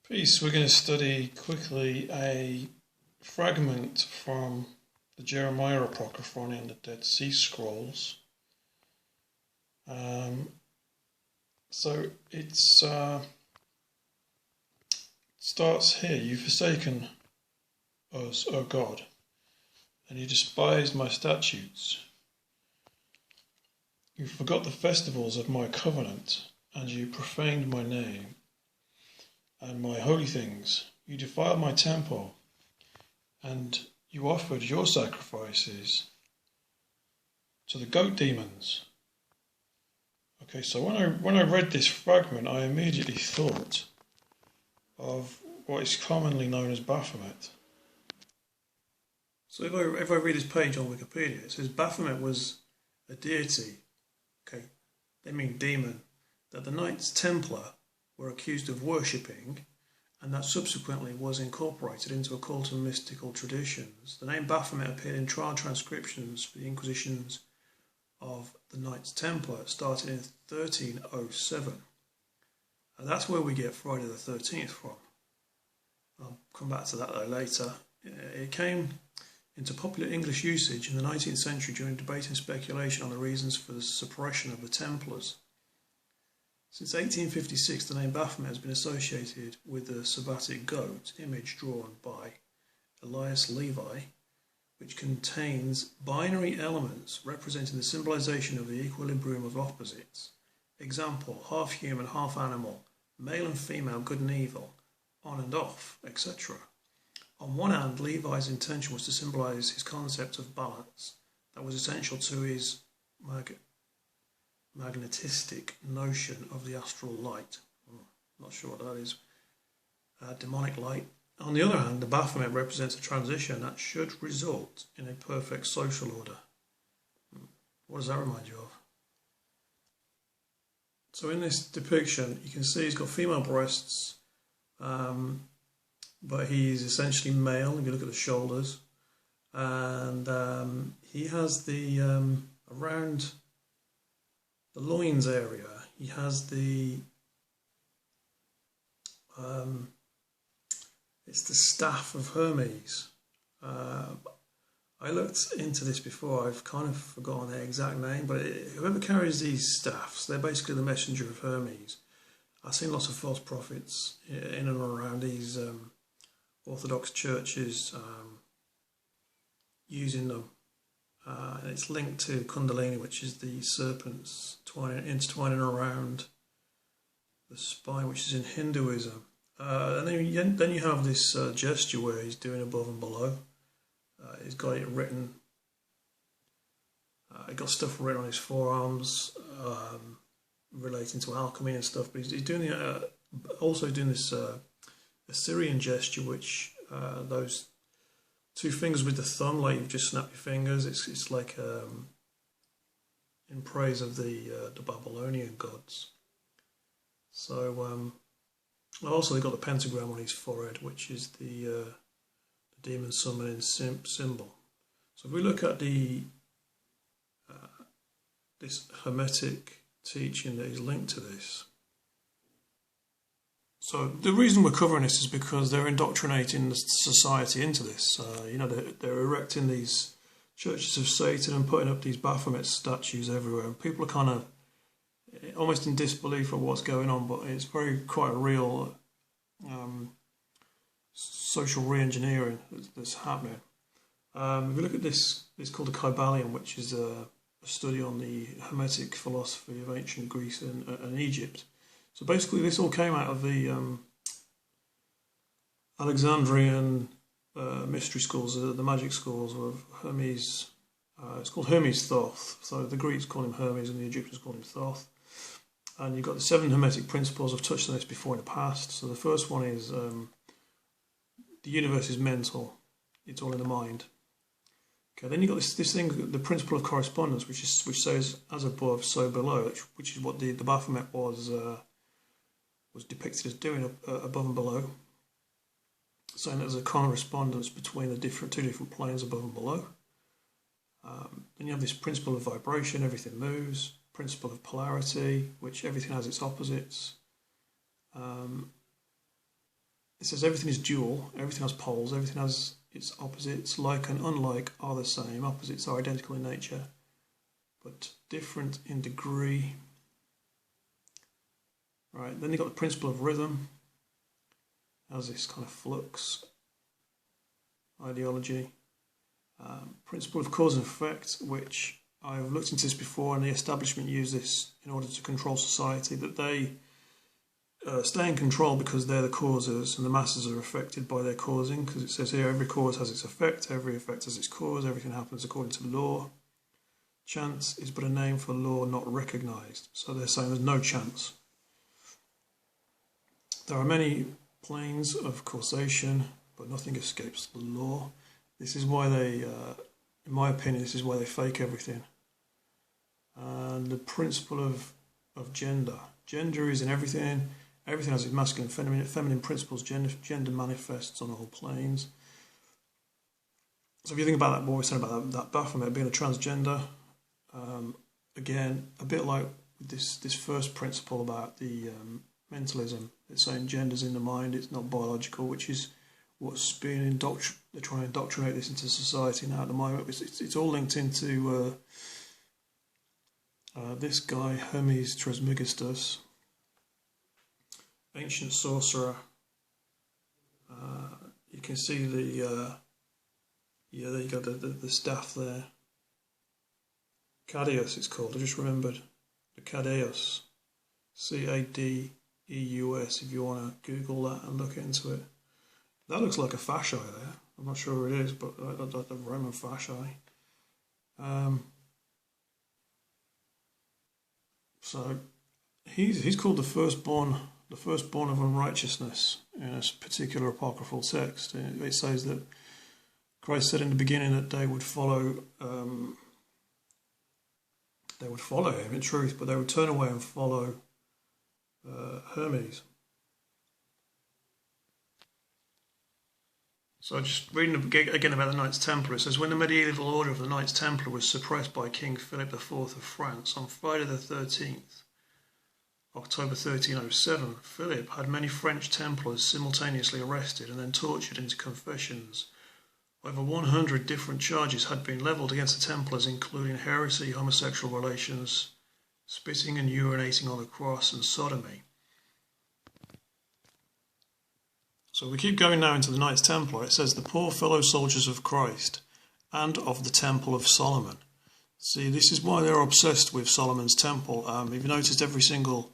Peace. We're going to study quickly a fragment from the Jeremiah apocryphon in the Dead Sea Scrolls. So it starts here. You've forsaken us, O God, and you despised my statutes. You forgot the festivals of my covenant, and you profaned my name and my holy things. You defiled my temple, and you offered your sacrifices to the goat demons. Okay, so when I read this fragment, I immediately thought of what is commonly known as Baphomet. So if I read this page on Wikipedia, it says Baphomet was a deity, okay, they mean demon, that the Knights Templar were accused of worshipping, and that subsequently was incorporated into occult and mystical traditions. The name Baphomet appeared in trial transcriptions for the Inquisitions of the Knights Templar, started in 1307. And that's where we get Friday the 13th from. I'll come back to that later. It came into popular English usage in the 19th century during debate and speculation on the reasons for the suppression of the Templars. Since 1856, the name Baphomet has been associated with the Sabbatic goat, image drawn by Elias Levi, which contains binary elements representing the symbolization of the equilibrium of opposites. Example, half human, half animal, male and female, good and evil, on and off, etc. On one hand, Levi's intention was to symbolize his concept of balance that was essential to his magnetistic notion of the astral light. Not sure what that is. Demonic light. On the other hand, the Baphomet represents a transition that should result in a perfect social order. What does that remind you of? So in this depiction, you can see he's got female breasts, but he's essentially male if you look at the shoulders. And he has the, around the loins area, he has the, it's the staff of Hermes. I looked into this before, I've kind of forgotten the exact name, but whoever carries these staffs, they're basically the messenger of Hermes. I've seen lots of false prophets in and around these Orthodox churches using them. And it's linked to Kundalini, which is the serpents intertwining around the spine, which is in Hinduism. And then you have this gesture where he's doing above and below. He's got it written. He's got stuff written on his forearms relating to alchemy and stuff. But he's doing also doing this Assyrian gesture, which those two fingers with the thumb, like you've just snapped your fingers. It's like in praise of the Babylonian gods. So also they got the pentagram on his forehead, which is the demon summoning symbol. So if we look at the this Hermetic teaching that is linked to this. So the reason we're covering this is because they're indoctrinating the society into this. They're erecting these churches of Satan and putting up these Baphomet statues everywhere. And people are kind of almost in disbelief of what's going on, but it's quite a real social re-engineering that's happening. If we look at this, it's called the Kybalion, which is a study on the Hermetic philosophy of ancient Greece and Egypt. So basically this all came out of the Alexandrian mystery schools, the magic schools of Hermes. It's called Hermes Thoth. So the Greeks call him Hermes and the Egyptians call him Thoth. And you've got the 7 Hermetic principles. I've touched on this before in the past. So the first one is the universe is mental. It's all in the mind. Okay, then you've got this thing, the principle of correspondence, which says as above, so below, which is what the Baphomet was depicted as doing above and below, saying there's a correspondence between the two different planes above and below. Then you have this principle of vibration, everything moves, principle of polarity, which everything has its opposites. it says everything is dual, everything has poles, everything has its opposites. Like and unlike are the same. Opposites are identical in nature, but different in degree. Right, then you've got the principle of rhythm. Has this kind of flux ideology. Principle of cause and effect, which I've looked into this before, and the establishment use this in order to control society, that they stay in control because they're the causers and the masses are affected by their causing, because it says here every cause has its effect, every effect has its cause, everything happens according to law. Chance is but a name for law not recognised. So they're saying there's no chance. There are many planes of causation, but nothing escapes the law. This is why they, in my opinion, this is why they fake everything. And the principle of gender. Gender is in everything. Everything has its masculine and feminine principles. Gender manifests on all planes. So if you think about that, what we're saying about that Baphomet being a transgender, again, a bit like this first principle about the mentalism. It's saying gender's in the mind, it's not biological, which is what's being they're trying to indoctrinate this into society now at the moment. It's all linked into this guy, Hermes Trismegistus, ancient sorcerer. You can see the there you go, the staff there. Cadeus it's called, I just remembered. The Cadeus. Cadeus, if you want to Google that and look into it. That looks like a fasci there. I'm not sure who it is, but the Roman fasci. So he's called the firstborn of unrighteousness in a particular apocryphal text. It says that Christ said in the beginning that they would follow him in truth, but they would turn away and follow Hermes. So just reading again about the Knights Templar, it says, when the medieval order of the Knights Templar was suppressed by King Philip IV of France on Friday the 13th, October 1307, Philip had many French Templars simultaneously arrested and then tortured into confessions. Over 100 different charges had been levelled against the Templars, including heresy, homosexual relations, spitting and urinating on the cross, and sodomy. So we keep going now into the Knights Templar. It says, the poor fellow soldiers of Christ and of the Temple of Solomon. See, this is why they're obsessed with Solomon's Temple. If you noticed, every single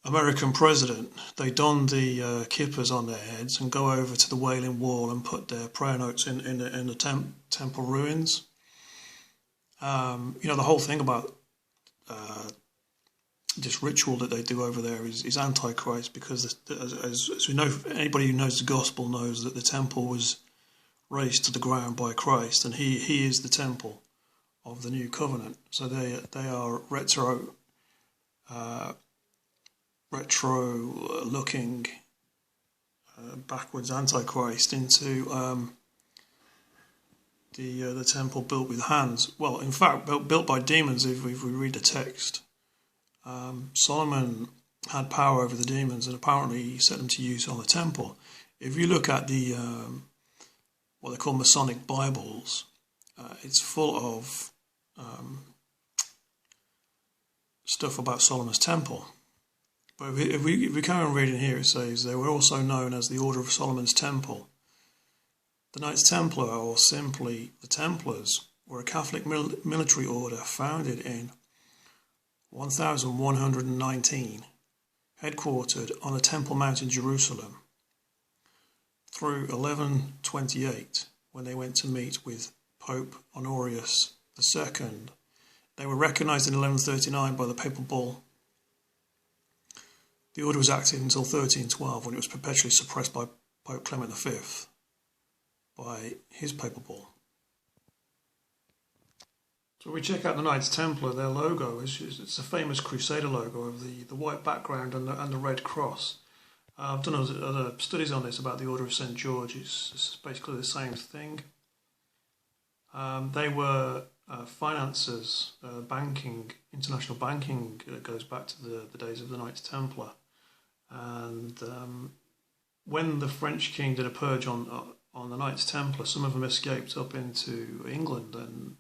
American president, they don the kippas on their heads and go over to the Wailing Wall and put their prayer notes in the temple ruins. The whole thing about this ritual that they do over there is antichrist, because as we know, anybody who knows the gospel knows that the temple was razed to the ground by Christ, and he is the temple of the new covenant. So they are retro looking backwards antichrist into the temple built with hands. Well, in fact, built by demons. If we read the text, Solomon had power over the demons, and apparently he set them to use on the temple. If you look at the what they call Masonic Bibles, it's full of stuff about Solomon's temple. But if we carry on reading here, it says they were also known as the Order of Solomon's Temple. The Knights Templar, or simply the Templars, were a Catholic military order founded in 1119, headquartered on the Temple Mount in Jerusalem, through 1128, when they went to meet with Pope Honorius II. They were recognised in 1139 by the Papal Bull. The order was active until 1312, when it was perpetually suppressed by Pope Clement V by his Papal Bull. So we check out the Knights Templar. Their logo it's a famous Crusader logo of the white background and the red cross. I've done other studies on this about the Order of St. George. It's basically the same thing. They were financiers, banking, international banking. Goes back to the days of the Knights Templar, and when the French king did a purge on the Knights Templar, some of them escaped up into England, and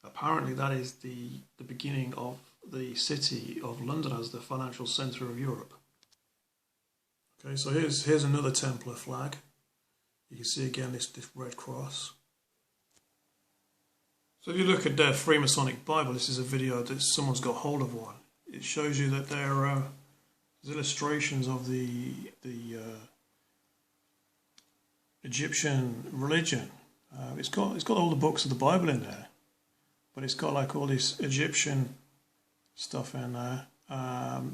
apparently that is the beginning of the city of London as the financial centre of Europe. Okay, so here's another Templar flag. You can see again this red cross. So if you look at their Freemasonic Bible, this is a video that someone's got hold of one. It shows you that there's illustrations of the Egyptian religion. It's got all the books of the Bible in there, but it's got like all this Egyptian stuff in there,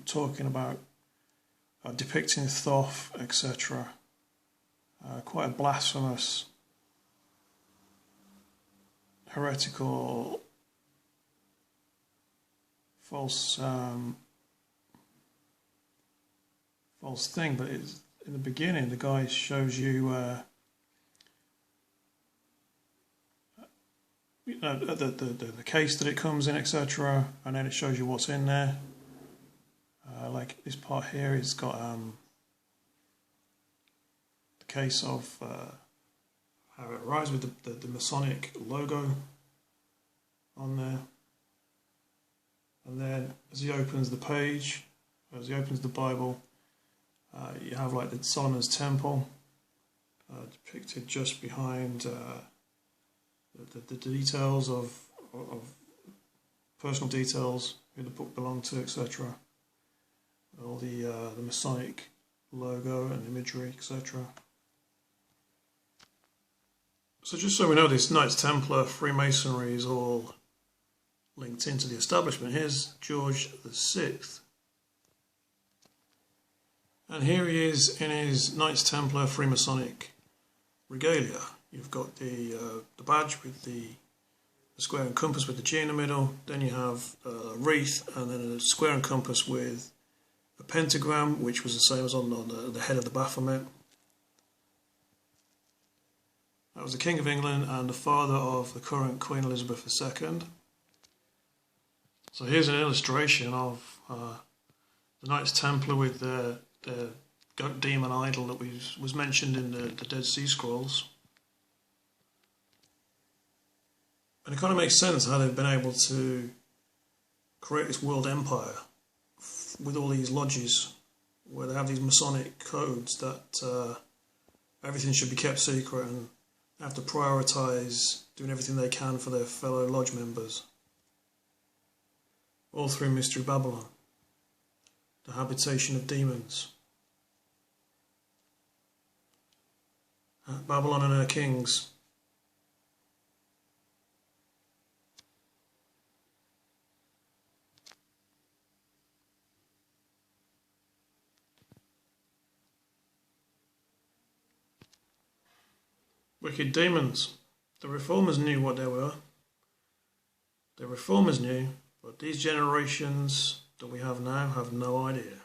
talking about depicting Thoth, etc. Quite a blasphemous, heretical, false thing. But it's, in the beginning, the guy shows you, the case that it comes in, etc., and then it shows you what's in there. Like this part here, it's got the case of how it arrives with the Masonic logo on there, and then as he opens the page, as he opens the Bible, you have like the Solomon's Temple depicted just behind the details of personal details, who the book belonged to, etc. All the Masonic logo and imagery, etc. So just so we know, this Knights Templar Freemasonry is all linked into the establishment. Here's George VI. And here he is in his Knights Templar Freemasonic regalia. You've got the badge with the square and compass with the G in the middle. Then you have a wreath, and then a square and compass with a pentagram, which was the same as on the head of the Baphomet. That was the King of England and the father of the current Queen Elizabeth II. So here's an illustration of the Knights Templar with their goat demon idol that was mentioned in the Dead Sea Scrolls. And it kind of makes sense how they've been able to create this world empire with all these lodges where they have these Masonic codes that everything should be kept secret, and they have to prioritise doing everything they can for their fellow lodge members. All through Mystery Babylon, the habitation of demons. Babylon and her kings. Wicked demons. The Reformers knew what they were. The Reformers knew, but these generations that we have now have no idea.